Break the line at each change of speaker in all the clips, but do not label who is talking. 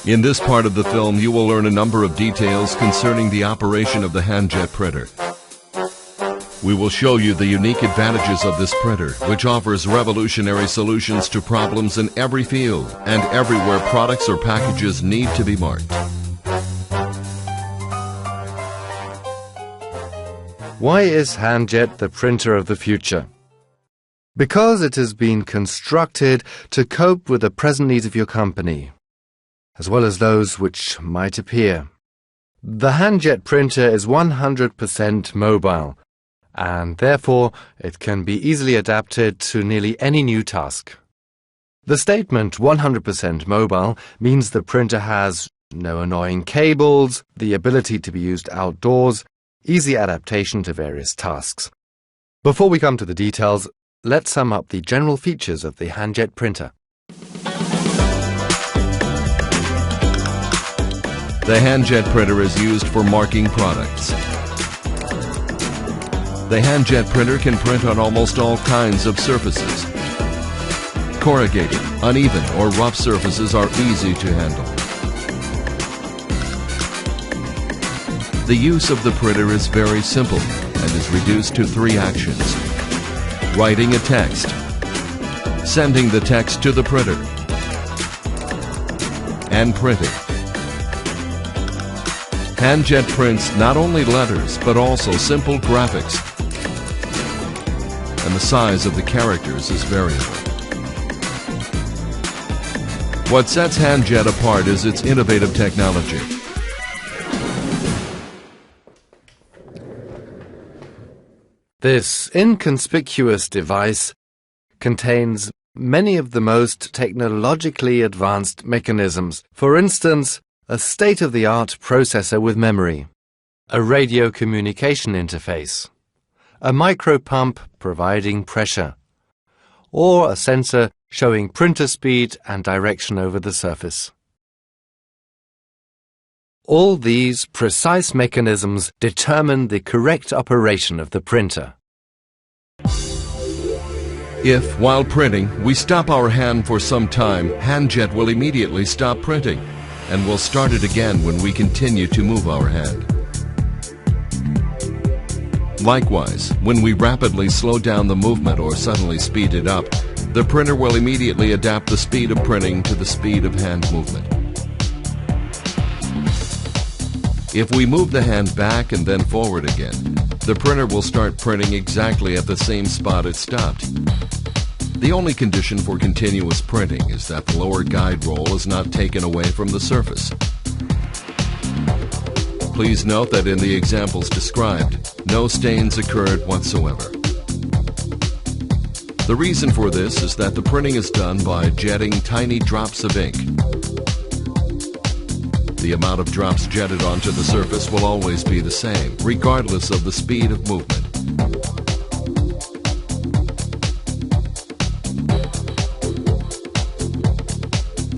In this part of the film, you will learn a number of details concerning the operation of the handjet printer. We will show you the unique advantages of this printer, which offers revolutionary solutions to problems in every field and everywhere products or packages need to be marked.
Why is handjet the printer of the future? Because it has been constructed to cope with the present needs of your company, as well as those which might appear. The handjet printer is 100% mobile, and therefore it can be easily adapted to nearly any new task. The statement 100% mobile means the printer has no annoying cables, the ability to be used outdoors, easy adaptation to various tasks. Before we come to the details, let's sum up the general features of the handjet printer.
The handjet printer is used for marking products. The handjet printer can print on almost all kinds of surfaces. Corrugated, uneven, or rough surfaces are easy to handle. The use of the printer is very simple and is reduced to 3 actions: writing a text, sending the text to the printer, and printing. Handjet prints not only letters, but also simple graphics, and the size of the characters is variable. What sets handjet apart is its innovative technology.
This inconspicuous device contains many of the most technologically advanced mechanisms. For instance, a state-of-the-art processor with memory, a radio communication interface, a micropump providing pressure, or a sensor showing printer speed and direction over the surface. All these precise mechanisms determine the correct operation of the printer.
If, while printing, we stop our hand for some time, handjet will immediately stop printing, and will start it again when we continue to move our hand. Likewise, when we rapidly slow down the movement or suddenly speed it up, the printer will immediately adapt the speed of printing to the speed of hand movement. If we move the hand back and then forward again, the printer will start printing exactly at the same spot it stopped. The only condition for continuous printing is that the lower guide roll is not taken away from the surface. Please note that in the examples described, no stains occurred whatsoever. The reason for this is that the printing is done by jetting tiny drops of ink. The amount of drops jetted onto the surface will always be the same, regardless of the speed of movement.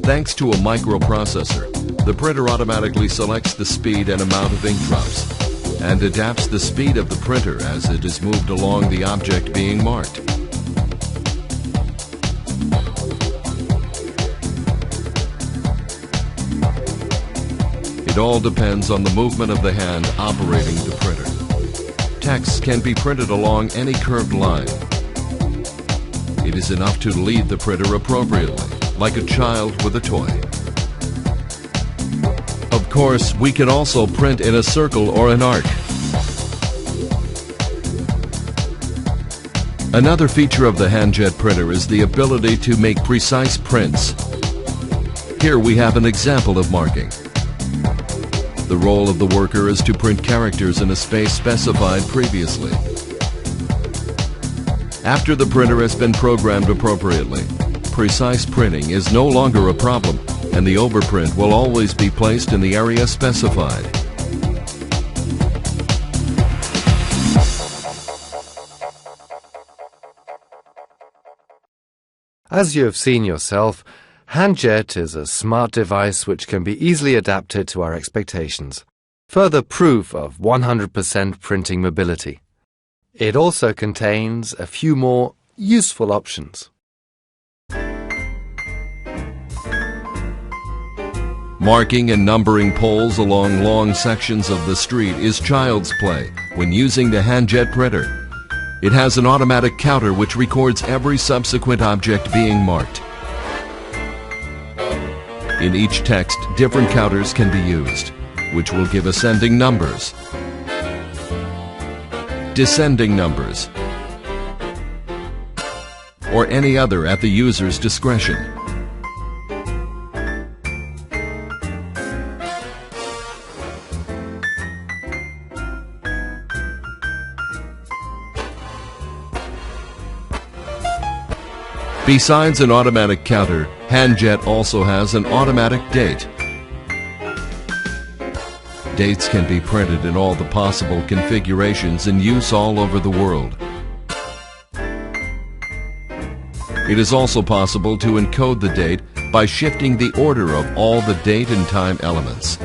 Thanks to a microprocessor, the printer automatically selects the speed and amount of ink drops, and adapts the speed of the printer as it is moved along the object being marked. It all depends on the movement of the hand operating the printer. Text can be printed along any curved line. It is enough to lead the printer appropriately, like a child with a toy. Of course, we can also print in a circle or an arc. Another feature of the handjet printer is the ability to make precise prints. Here we have an example of marking. The role of the worker is to print characters in a space specified previously. After the printer has been programmed appropriately, precise printing is no longer a problem, and the overprint will always be placed in the area specified.
As you have seen yourself, handjet is a smart device which can be easily adapted to our expectations. Further proof of 100% printing mobility. It also contains a few more useful options.
Marking and numbering poles along long sections of the street is child's play when using the handjet printer. It has an automatic counter which records every subsequent object being marked. In each text, different counters can be used, which will give ascending numbers, descending numbers, or any other at the user's discretion. Besides an automatic counter, handjet also has an automatic date. Dates can be printed in all the possible configurations in use all over the world. It is also possible to encode the date by shifting the order of all the date and time elements.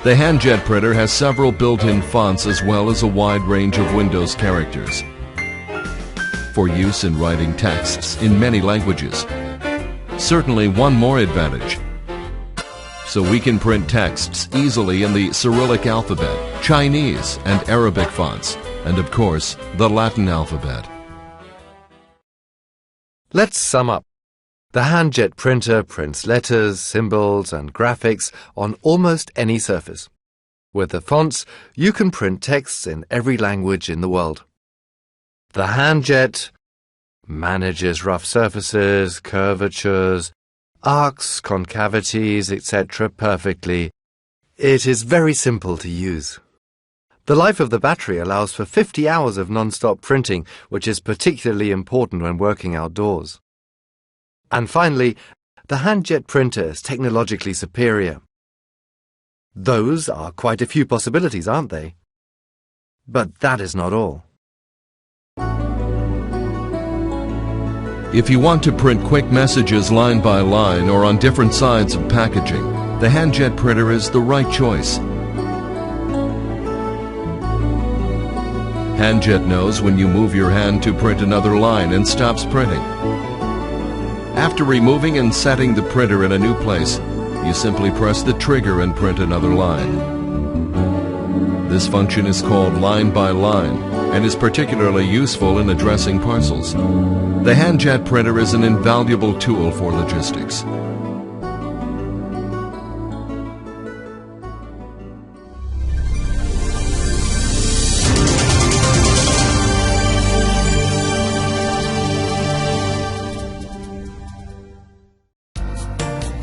The handjet printer has several built-in fonts as well as a wide range of Windows characters for use in writing texts in many languages. Certainly one more advantage. So we can print texts easily in the Cyrillic alphabet, Chinese and Arabic fonts, and of course, the Latin alphabet.
Let's sum up. The handjet printer prints letters, symbols, and graphics on almost any surface. With the fonts, you can print texts in every language in the world. The handjet manages rough surfaces, curvatures, arcs, concavities, etc. perfectly. It is very simple to use. The life of the battery allows for 50 hours of non-stop printing, which is particularly important when working outdoors. And finally, the handjet printer is technologically superior. Those are quite a few possibilities, aren't they? But that is not all.
If you want to print quick messages line by line or on different sides of packaging, the handjet printer is the right choice. Handjet knows when you move your hand to print another line and stops printing. After removing and setting the printer in a new place, you simply press the trigger and print another line. This function is called line by line and is particularly useful in addressing parcels. The handjet printer is an invaluable tool for logistics.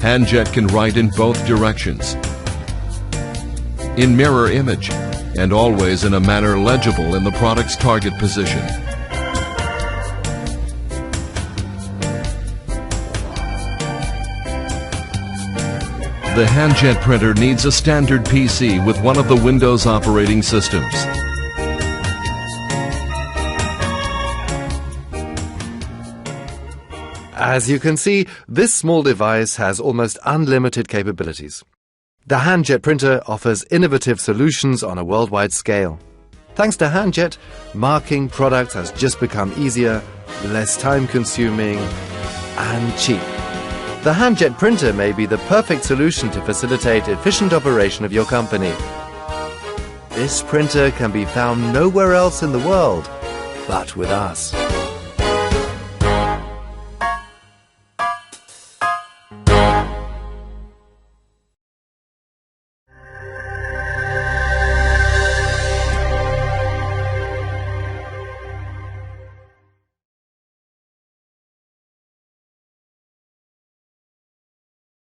Handjet can write in both directions, in mirror image, and always in a manner legible in the product's target position. The handjet printer needs a standard PC with one of the Windows operating systems.
As you can see, this small device has almost unlimited capabilities. The handjet printer offers innovative solutions on a worldwide scale. Thanks to handjet, marking products has just become easier, less time-consuming, and cheap. The handjet printer may be the perfect solution to facilitate efficient operation of your company. This printer can be found nowhere else in the world but with us.